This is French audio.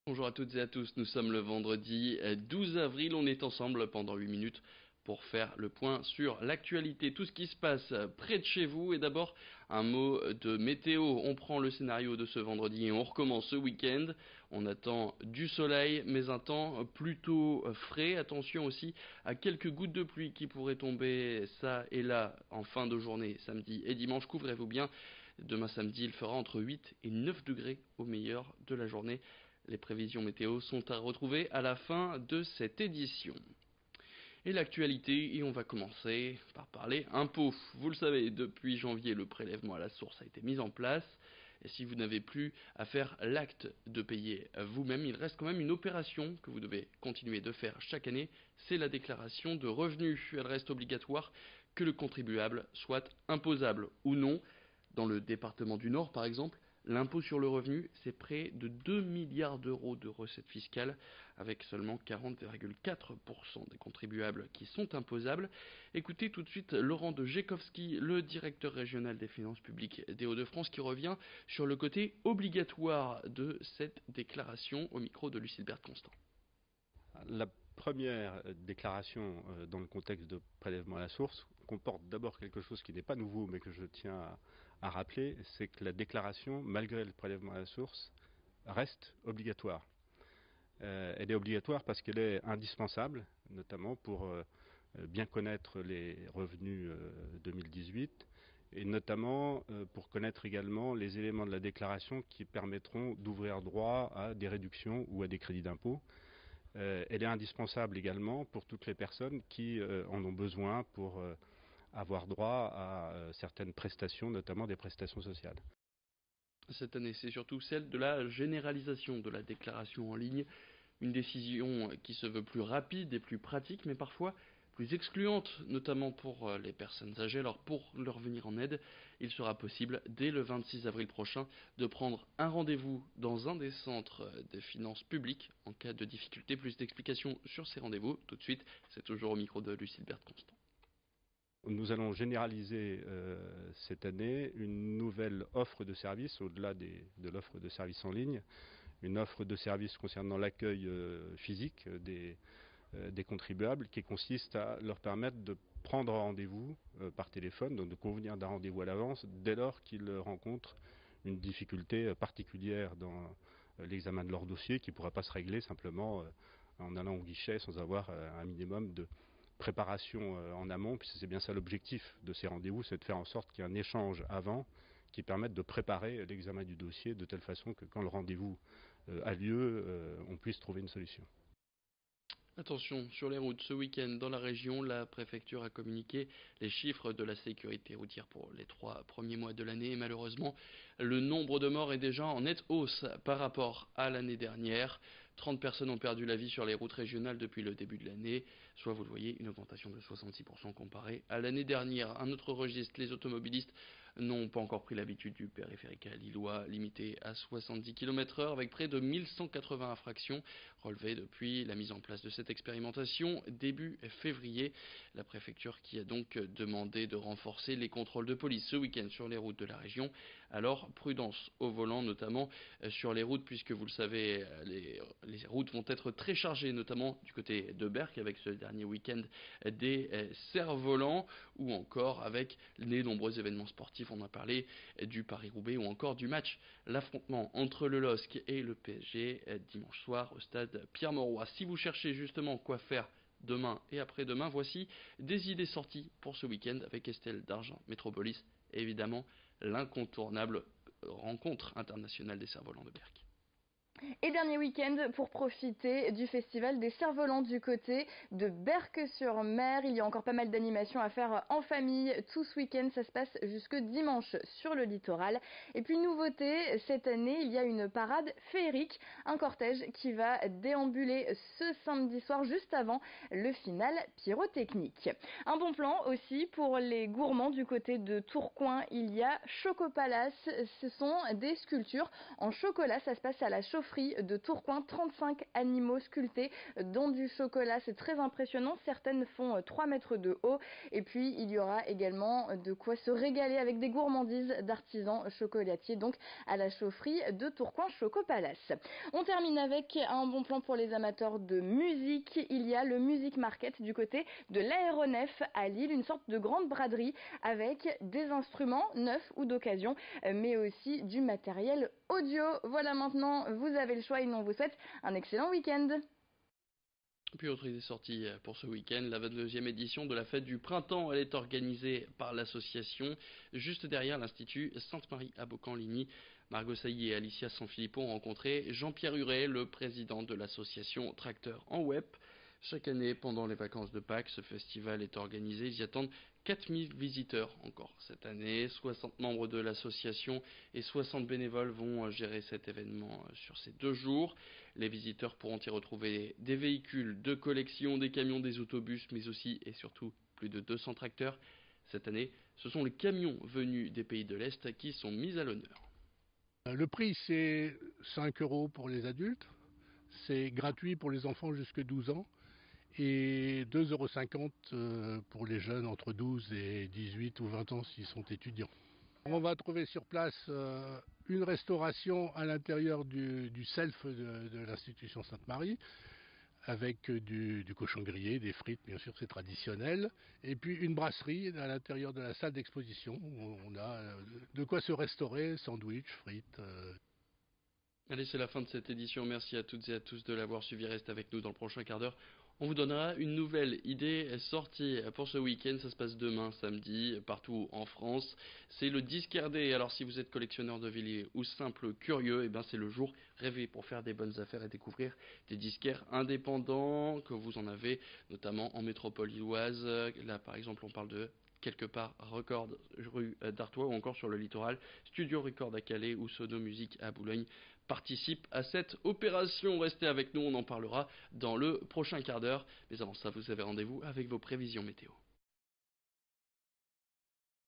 Bonjour à toutes et à tous, nous sommes le vendredi 12 avril, on est ensemble pendant 8 minutes pour faire le point sur l'actualité, tout ce qui se passe près de chez vous. Et d'abord, un mot de météo. On prend le scénario de ce vendredi et on recommence ce week-end. On attend du soleil, mais un temps plutôt frais. Attention aussi à quelques gouttes de pluie qui pourraient tomber ça et là en fin de journée, samedi et dimanche. Couvrez-vous bien. Demain samedi, il fera entre 8 et 9 degrés au meilleur de la journée. Les prévisions météo sont à retrouver à la fin de cette édition. Et l'actualité, et on va commencer par parler impôts. Vous le savez, depuis janvier, le prélèvement à la source a été mis en place. Et si vous n'avez plus à faire l'acte de payer vous-même, il reste quand même une opération que vous devez continuer de faire chaque année. C'est la déclaration de revenus. Elle reste obligatoire que le contribuable soit imposable ou non. Dans le département du Nord, par exemple, l'impôt sur le revenu, c'est près de 2 milliards d'euros de recettes fiscales, avec seulement 40,4% des contribuables qui sont imposables. Écoutez tout de suite Laurent de Gekowski, le directeur régional des finances publiques des Hauts-de-France, qui revient sur le côté obligatoire de cette déclaration au micro de Lucille Constant. La première déclaration dans le contexte de prélèvement à la source comporte d'abord quelque chose qui n'est pas nouveau mais que je tiens à rappeler, c'est que la déclaration, malgré le prélèvement à la source, reste obligatoire. Elle est obligatoire parce qu'elle est indispensable, notamment pour bien connaître les revenus 2018 et notamment pour connaître également les éléments de la déclaration qui permettront d'ouvrir droit à des réductions ou à des crédits d'impôt. Elle est indispensable également pour toutes les personnes qui en ont besoin pour avoir droit à certaines prestations, notamment des prestations sociales. Cette année, c'est surtout celle de la généralisation de la déclaration en ligne, une décision qui se veut plus rapide et plus pratique, mais parfois plus excluante, notamment pour les personnes âgées. Alors pour leur venir en aide, il sera possible dès le 26 avril prochain de prendre un rendez-vous dans un des centres des finances publiques en cas de difficulté. Plus d'explications sur ces rendez-vous tout de suite, c'est toujours au micro de Lucille Constant. Nous allons généraliser cette année une nouvelle offre de services au-delà de l'offre de services en ligne, une offre de services concernant l'accueil physique des contribuables qui consiste à leur permettre de prendre rendez-vous par téléphone, donc de convenir d'un rendez-vous à l'avance dès lors qu'ils rencontrent une difficulté particulière dans l'examen de leur dossier qui ne pourra pas se régler simplement en allant au guichet sans avoir un minimum de préparation en amont, puisque c'est bien ça l'objectif de ces rendez-vous, c'est de faire en sorte qu'il y ait un échange avant qui permette de préparer l'examen du dossier de telle façon que quand le rendez-vous a lieu, on puisse trouver une solution. Attention, sur les routes, ce week-end dans la région, la préfecture a communiqué les chiffres de la sécurité routière pour les 3 premiers mois de l'année. Et malheureusement, le nombre de morts est déjà en nette hausse par rapport à l'année dernière. 30 personnes ont perdu la vie sur les routes régionales depuis le début de l'année, soit, vous le voyez, une augmentation de 66% comparée à l'année dernière. Un autre registre, les automobilistes n'ont pas encore pris l'habitude du périphérique lillois limité à 70 km/h avec près de 1180 infractions relevées depuis la mise en place de cette expérimentation début février. La préfecture qui a donc demandé de renforcer les contrôles de police ce week-end sur les routes de la région. Alors prudence au volant, notamment sur les routes, puisque vous le savez, les routes vont être très chargées, notamment du côté de Berck avec ce dernier week-end des cerfs-volants ou encore avec les nombreux événements sportifs. On a parlé du Paris-Roubaix ou encore du match, l'affrontement entre le LOSC et le PSG dimanche soir au stade Pierre-Mauroy. Si vous cherchez justement quoi faire demain et après-demain, voici des idées sorties pour ce week-end avec Estelle d'Argent, Métropolis et évidemment l'incontournable rencontre internationale des cerfs-volants de Berck. Et dernier week-end pour profiter du festival des cerfs-volants du côté de Berck-sur-Mer. Il y a encore pas mal d'animations à faire en famille tout ce week-end. Ça se passe jusque dimanche sur le littoral. Et puis nouveauté, cette année, il y a une parade féerique, un cortège qui va déambuler ce samedi soir juste avant le final pyrotechnique. Un bon plan aussi pour les gourmands du côté de Tourcoing. Il y a Choco Palace. Ce sont des sculptures en chocolat. Ça se passe à la chauffe chaufferie de Tourcoing, 35 animaux sculptés dans du chocolat. C'est très impressionnant. Certaines font 3 mètres de haut. Et puis, il y aura également de quoi se régaler avec des gourmandises d'artisans chocolatiers, donc à la chaufferie de Tourcoing Choco Palace. On termine avec un bon plan pour les amateurs de musique. Il y a le Music Market du côté de l'Aéronef à Lille, une sorte de grande braderie avec des instruments neufs ou d'occasion, mais aussi du matériel audio. Voilà, maintenant vous avez le choix et nous on vous souhaite un excellent week-end. Puis autre idée sortie pour ce week-end, la 22e édition de la fête du printemps, elle est organisée par l'association juste derrière l'Institut Sainte-Marie à Beaucamp-Ligny. Margot Sailly et Alicia Sanfilippo ont rencontré Jean-Pierre Huret, le président de l'association Tracteur en Web. Chaque année, pendant les vacances de Pâques, ce festival est organisé. Ils y attendent 4000 visiteurs encore cette année. 60 membres de l'association et 60 bénévoles vont gérer cet événement sur ces 2 jours. Les visiteurs pourront y retrouver des véhicules de collection, des camions, des autobus, mais aussi et surtout plus de 200 tracteurs. Cette année, ce sont les camions venus des pays de l'Est qui sont mis à l'honneur. Le prix, c'est 5 € pour les adultes. C'est gratuit pour les enfants jusqu'à 12 ans. Et 2,50 € pour les jeunes entre 12 et 18 ou 20 ans s'ils sont étudiants. On va trouver sur place une restauration à l'intérieur du self de l'institution Sainte-Marie, avec du cochon grillé, des frites, bien sûr c'est traditionnel, et puis une brasserie à l'intérieur de la salle d'exposition où on a de quoi se restaurer, sandwich, frites. Allez, c'est la fin de cette édition. Merci à toutes et à tous de l'avoir suivi. Restez avec nous dans le prochain quart d'heure. On vous donnera une nouvelle idée sortie pour ce week-end. Ça se passe demain, samedi, partout en France. C'est le Disquaire Day. Alors, si vous êtes collectionneur de vinyle ou simple curieux, eh ben, c'est le jour rêvé pour faire des bonnes affaires et découvrir des disquaires indépendants que vous en avez, notamment en métropole lilloise. Là, par exemple, on parle de quelque part Record rue d'Artois ou encore sur le littoral, Studio Record à Calais ou Sono Musique à Boulogne participe à cette opération. Restez avec nous, on en parlera dans le prochain quart d'heure. Mais avant ça, vous avez rendez-vous avec vos prévisions météo.